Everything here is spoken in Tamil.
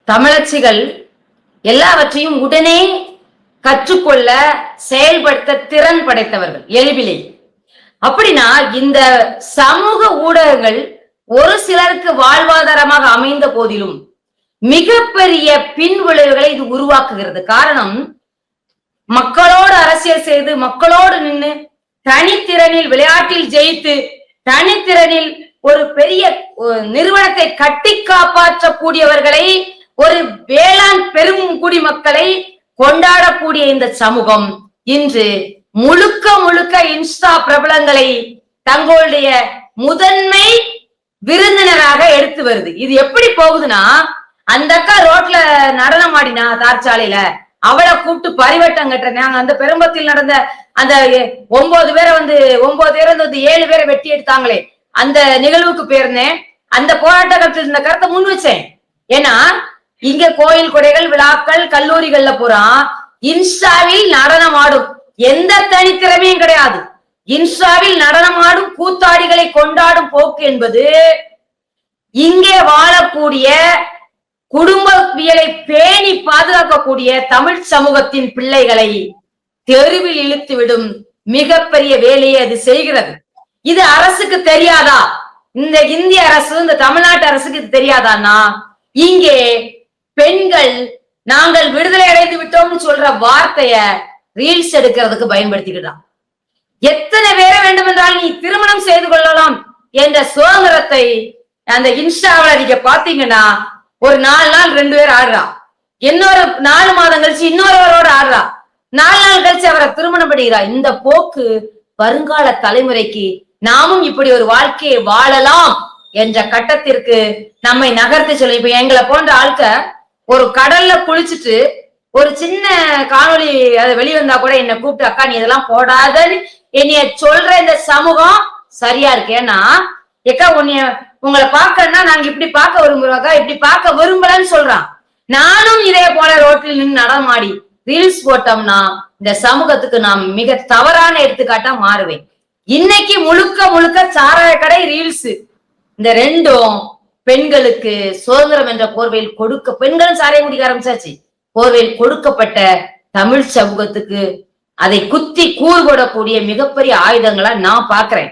தமிழச்சிகள் எல்லாவற்றையும் உடனே கற்றுக்கொள்ள செயல்படுத்த திறன் படைத்தவர்கள் எளிபிலே. அப்படின்னா இந்த சமூக ஊடகங்கள் ஒரு சிலருக்கு வாழ்வாதாரமாக அமைந்த போதிலும் மிகப்பெரிய பின் விளைவுகளை இது உருவாக்குகிறது. காரணம், மக்களோடு அரசியல் செய்து மக்களோடு நின்று தனித்திறனில் விளையாட்டில் ஜெயித்து தனித்திறனில் ஒரு பெரிய நிறுவனத்தை கட்டி காப்பாற்றக்கூடியவர்களை, ஒரு வேளாண் பெரும் குடிமக்களை கொண்டாடக்கூடிய இந்த சமூகம் இன்று முழுக்க முழுக்க இன்ஸ்டா பிரபலங்களை தங்களுடைய முதன்மை விருந்தினராக எடுத்து வருது. இது எப்படி போகுதுன்னா, அந்த அக்கா ரோட்ல நடனம் ஆடினா தார்ச்சாலையில அவளை கூப்பிட்டு பரிவட்டம் கட்டுறாங்க. அந்த பெரும்பத்தில் நடந்த அந்த 9 பேரை வந்து 7 பேரை வெட்டி எடுத்தாங்களே, அந்த நிகழ்வுக்கு போயிருந்தேன். அந்த போராட்டத்தில் இந்த கருத்தை முன் வச்சேன். ஏன்னா இங்க கோயில் கொடைகள் விழாக்கள் கல்லூரிகள்ல போறான், இன்ஸ்டாவில் நடனம் ஆடும் எந்த தனித்திறமையும் கிடையாது. இன்ஸ்டாவில் நடனமாடும் கூத்தாடிகளை கொண்டாடும் போக்கு என்பது இங்கே வாழக்கூடிய குடும்பவியலை பேணி பாதுகாக்கக்கூடிய தமிழ் சமூகத்தின் பிள்ளைகளை தெருவில் இழுத்துவிடும் மிகப்பெரிய வேலையை அது செய்கிறது. இது அரசுக்கு தெரியாதா? இந்த இந்திய அரசு, இந்த தமிழ்நாட்டு அரசுக்கு இது தெரியாதான்னா, இங்கே பெண்கள் நாங்கள் விடுதலை அடைந்து விட்டோம்னு சொல்ற வார்த்தைய ரீல்ஸ் எடுக்கிறதுக்கு பயன்படுத்திக்கிட்டான். எத்தனை பேரை வேண்டும் என்றால் நீ திருமணம் செய்து கொள்ளலாம் என்ற சுதந்திரத்தை அந்த இன்ஸ்டாவில் நீங்க பாத்தீங்கன்னா, ஒரு 4 நாள் 2 பேர் ஆடுறா, இன்னொரு 4 மாதம் கழிச்சு இன்னொருவரோட ஆடுறா, 4 நாள் கழிச்சு அவரை திருமணம் பண்ணுகிறா. இந்த போக்கு வருங்கால தலைமுறைக்கு நாமும் இப்படி ஒரு வாழ்க்கையை வாழலாம் என்ற கட்டத்திற்கு நம்மை நகர்த்தி சொல்ல. இப்ப எங்களை போன்ற ஆட்க ஒரு கடல்ல குளிச்சுட்டு ஒரு சின்ன காணொலி அதை வெளிவந்தா கூட என்ன கூப்பிட்டு, அக்கா நீ இதெல்லாம் போடாதன்னு என்னைய சொல்ற இந்த சமூகம் சரியா இருக்கு. ஏன்னா எக்கா உங்களை பார்க்கணும்னா நாங்க இப்படி பார்க்க விரும்புறோம்க்கா, இப்படி பார்க்க விரும்பலன்னு சொல்றான். நானும் இதே போல ரோட்டில் நின்று நடமாடி ரீல்ஸ் போட்டோம்னா இந்த சமூகத்துக்கு நாம் மிக தவறான எடுத்துக்காட்டா மாறுவேன். இன்னைக்கு முழுக்க முழுக்க சாராய கடை ரீல்ஸ், இந்த ரெண்டும் பெண்களுக்கு சுதந்திரம் என்ற போர்வையில் பெண்களும் சாராயம் குடிக்க ஆரம்பிச்சாச்சு. போர்வையில் கொடுக்கப்பட்ட தமிழ் சமூகத்துக்கு அதை குத்தி கூறு போடக்கூடிய மிகப்பெரிய ஆயுதங்களா நான் பாக்குறேன்.